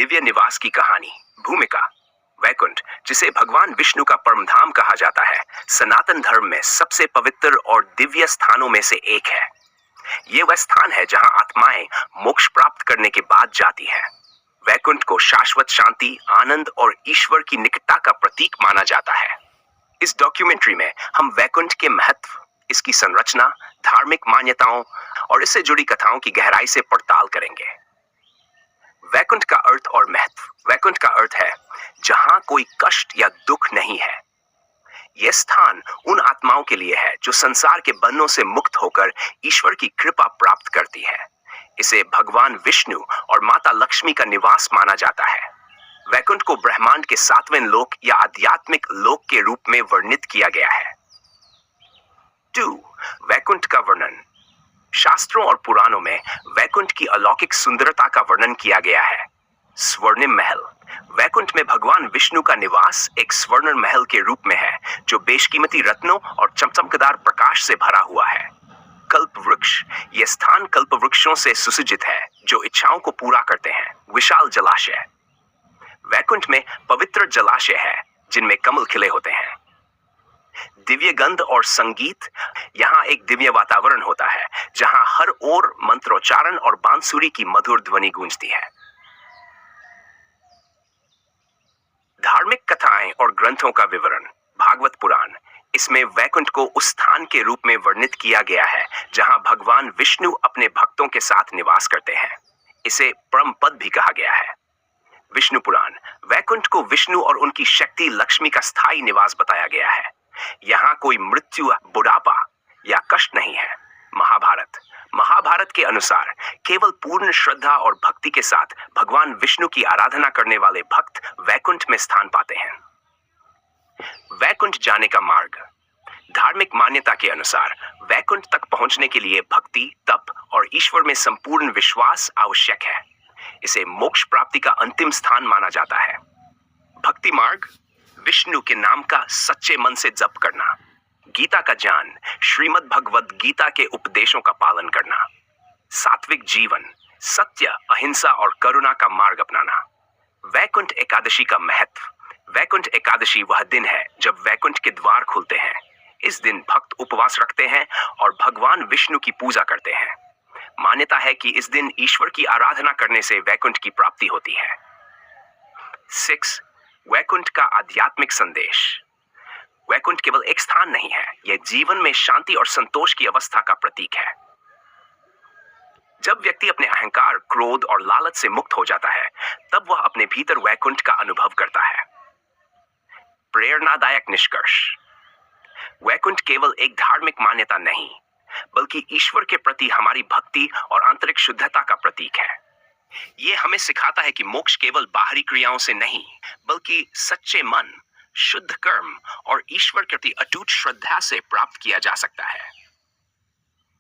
दिव्य निवास की कहानी। भूमिका। वैकुंठ, जिसे भगवान विष्णु का परम धाम कहा जाता है, सनातन धर्म में सबसे पवित्र और दिव्य स्थानों में से एक है। ये वह स्थान है जहां आत्माएं मोक्ष प्राप्त करने के बाद जाती हैं। वैकुंठ को शाश्वत शांति, आनंद और ईश्वर की निकटता का प्रतीक माना जाता है। इस डॉक्यूमेंट्री में हम वैकुंठ के महत्व, इसकी संरचना, धार्मिक मान्यताओं और इससे जुड़ी कथाओं की गहराई से पड़ताल करेंगे। वैकुंठ का अर्थ और महत्व। वैकुंठ का अर्थ है जहां कोई कष्ट या दुख नहीं है। यह स्थान उन आत्माओं के लिए है जो संसार के बंधनों से मुक्त होकर ईश्वर की कृपा प्राप्त करती है। इसे भगवान विष्णु और माता लक्ष्मी का निवास माना जाता है। वैकुंठ को ब्रह्मांड के 7वें लोक या आध्यात्मिक लोक के रूप में वर्णित किया गया है। 2. वैकुंठ का वर्णन। शास्त्रों और पुराणों में वैकुंठ की अलौकिक सुंदरता का वर्णन किया गया है। स्वर्णिम महल। वैकुंठ में भगवान विष्णु का निवास एक स्वर्ण महल के रूप में है, जो बेशकीमती रत्नों और चमचमकदार प्रकाश से भरा हुआ है। कल्प वृक्ष। यह स्थान कल्प वृक्षों से सुसज्जित है, जो इच्छाओं को पूरा करते हैं। विशाल जलाशय। वैकुंठ में पवित्र जलाशय है जिनमें कमल खिले होते हैं। दिव्य गंध और संगीत। यहाँ एक दिव्य वातावरण होता है जहां हर ओर मंत्रोच्चारण और बांसुरी की मधुर ध्वनि गूंजती है। धार्मिक कथाएं और ग्रंथों का विवरण। भागवत पुराण। इसमें वैकुंठ को उस स्थान के रूप में वर्णित किया गया है जहां भगवान विष्णु अपने भक्तों के साथ निवास करते हैं। इसे परम पद भी कहा गया है। विष्णु पुराण। वैकुंठ को विष्णु और उनकी शक्ति लक्ष्मी का स्थायी निवास बताया गया है। यहाँ कोई मृत्यु, बुढ़ापा या कष्ट नहीं है। महाभारत। महाभारत के अनुसार केवल पूर्ण श्रद्धा और भक्ति के साथ भगवान विष्णु की आराधना करने वाले भक्त वैकुंठ में स्थान पाते हैं। वैकुंठ जाने का मार्ग। धार्मिक मान्यता के अनुसार वैकुंठ तक पहुंचने के लिए भक्ति, तप और ईश्वर में संपूर्ण विश्वास आवश्यक है। इसे मोक्ष प्राप्ति का अंतिम स्थान माना जाता है। भक्ति मार्ग। विष्णु के नाम का सच्चे मन से जप करना, गीता का ज्ञान, श्रीमद् भगवद गीता के उपदेशों का पालन करना, सात्विक जीवन, सत्य, अहिंसा और करुणा का मार्ग अपनाना। वैकुंठ एकादशी का महत्व। वैकुंठ एकादशी वह दिन है जब वैकुंठ के द्वार खुलते हैं। इस दिन भक्त उपवास रखते हैं और भगवान विष्णु की पूजा करते हैं। मान्यता है कि इस दिन ईश्वर की आराधना करने से वैकुंठ की प्राप्ति होती है। 6. वैकुंठ का आध्यात्मिक संदेश। वैकुंठ केवल एक स्थान नहीं है, यह जीवन में शांति और संतोष की अवस्था का प्रतीक है। जब व्यक्ति अपने अहंकार, क्रोध और लालच से मुक्त हो जाता है, तब वह अपने भीतर वैकुंठ का अनुभव करता है। प्रेरणादायक निष्कर्ष। वैकुंठ केवल एक धार्मिक मान्यता नहीं, बल्कि ईश्वर के प्रति हमारी भक्ति और आंतरिक शुद्धता का प्रतीक है। ये हमें सिखाता है कि मोक्ष केवल बाहरी क्रियाओं से नहीं, बल्कि सच्चे मन, शुद्ध कर्म और ईश्वर के प्रति अटूट श्रद्धा से प्राप्त किया जा सकता है।